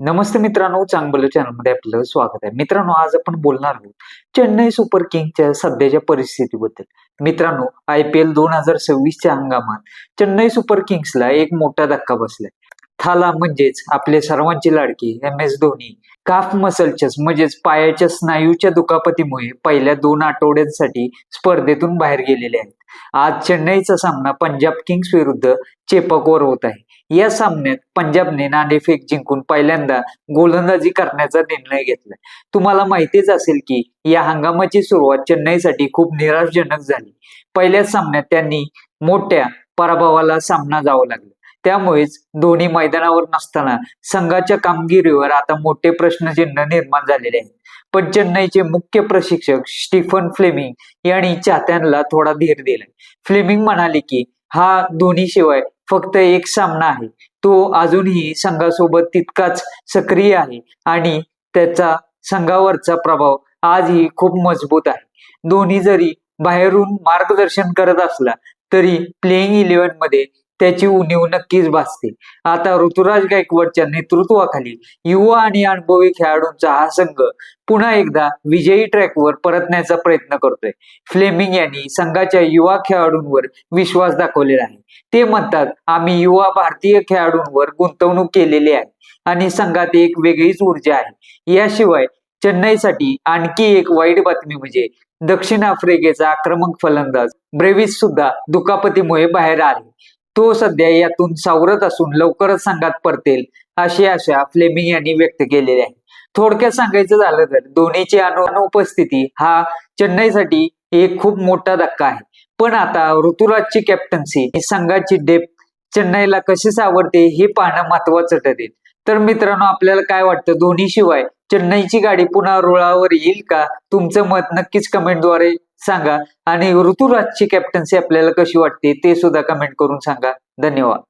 नमस्ते मित्रांनो, चांगलं चॅनलमध्ये आपलं स्वागत आहे. मित्रांनो, आज आपण बोलणार आहोत चेन्नई सुपर किंग्सच्या सध्याच्या परिस्थितीबद्दल. मित्रांनो, IPL 2026च्या हंगामात चेन्नई सुपर किंग्सला एक मोठा धक्का बसलाय. थाला म्हणजेच आपले सर्वांचे लाडके MS धोनी काफ मसलच्या म्हणजेच पायाच्या स्नायूच्या दुखापतीमुळे पहिल्या 2 आठवड्यांसाठी स्पर्धेतून बाहेर गेलेले आहेत. आज चेन्नईचा सामना पंजाब किंग्स विरुद्ध चेपॉकवर होत आहे. या सामन्यात पंजाबने नाणेफेक जिंकून पहिल्यांदा गोलंदाजी करण्याचा निर्णय घेतलाय. तुम्हाला माहितीच असेल की या हंगामाची सुरुवात चेन्नईसाठी खूप निराशाजनक झाली. पहिल्याच सामन्यात त्यांनी मोठ्या पराभवाला सामना जावं लागला. त्यामुळेच धोनी मैदानावर नसताना संघाच्या कामगिरीवर आता मोठे प्रश्नचिन्ह निर्माण झालेले आहेत. पण चेन्नईचे मुख्य प्रशिक्षक स्टीफन फ्लेमिंग यांनी चाहत्यांना थोडा धीर दिलाय. फ्लेमिंग म्हणाले की हा धोनीशिवाय फक्त एक सामना आहे. तो अजूनही संघासोबत तितकाच सक्रिय आहे आणि त्याचा संघावरचा प्रभाव आजही खूप मजबूत आहे. धोनी जरी बाहेरून मार्गदर्शन करत असला तरी प्लेइंग 11 मध्ये त्याची उणीव नक्कीच भासते. आता ऋतुराज गायकवाडच्या नेतृत्वाखाली युवा आणि अनुभवी खेळाडूंचा हा संघ पुन्हा एकदा विजयी ट्रॅकवर परतण्याचा प्रयत्न करतोय. फ्लेमिंग यांनी संघाच्या युवा खेळाडूंवर विश्वास दाखवलेला आहे. ते म्हणतात, आम्ही युवा भारतीय खेळाडूंवर गुंतवणूक केलेली आहे आणि संघात एक वेगळीच ऊर्जा आहे. याशिवाय चेन्नईसाठी आणखी एक वाईट बातमी म्हणजे दक्षिण आफ्रिकेचा आक्रमक फलंदाज ब्रेव्हिस सुद्धा दुखापतीमुळे बाहेर आले. तो सध्या यातून सावरत असून लवकरच संघात परतेल अशी आशा फ्लेमिंग यांनी व्यक्त केलेली आहे. थोडक्यात सांगायचं झालं तर धोनीची अनुपस्थिती हा चेन्नईसाठी एक खूप मोठा धक्का आहे. पण आता ऋतुराजची कॅप्टन्सी संघाची डेप्थ चेन्नईला कशी सावरते हे पाहणं महत्वाचं ठरेल. तर मित्रांनो, आपल्याला काय वाटतं, धोनीशिवाय चेन्नईची गाडी पुन्हा रुळावर येईल का? तुमचं मत नक्कीच कमेंटद्वारे सांगा आणि ऋतुराजची कॅप्टन्सी आपल्याला कशी वाटते ते सुद्धा कमेंट करून सांगा. धन्यवाद.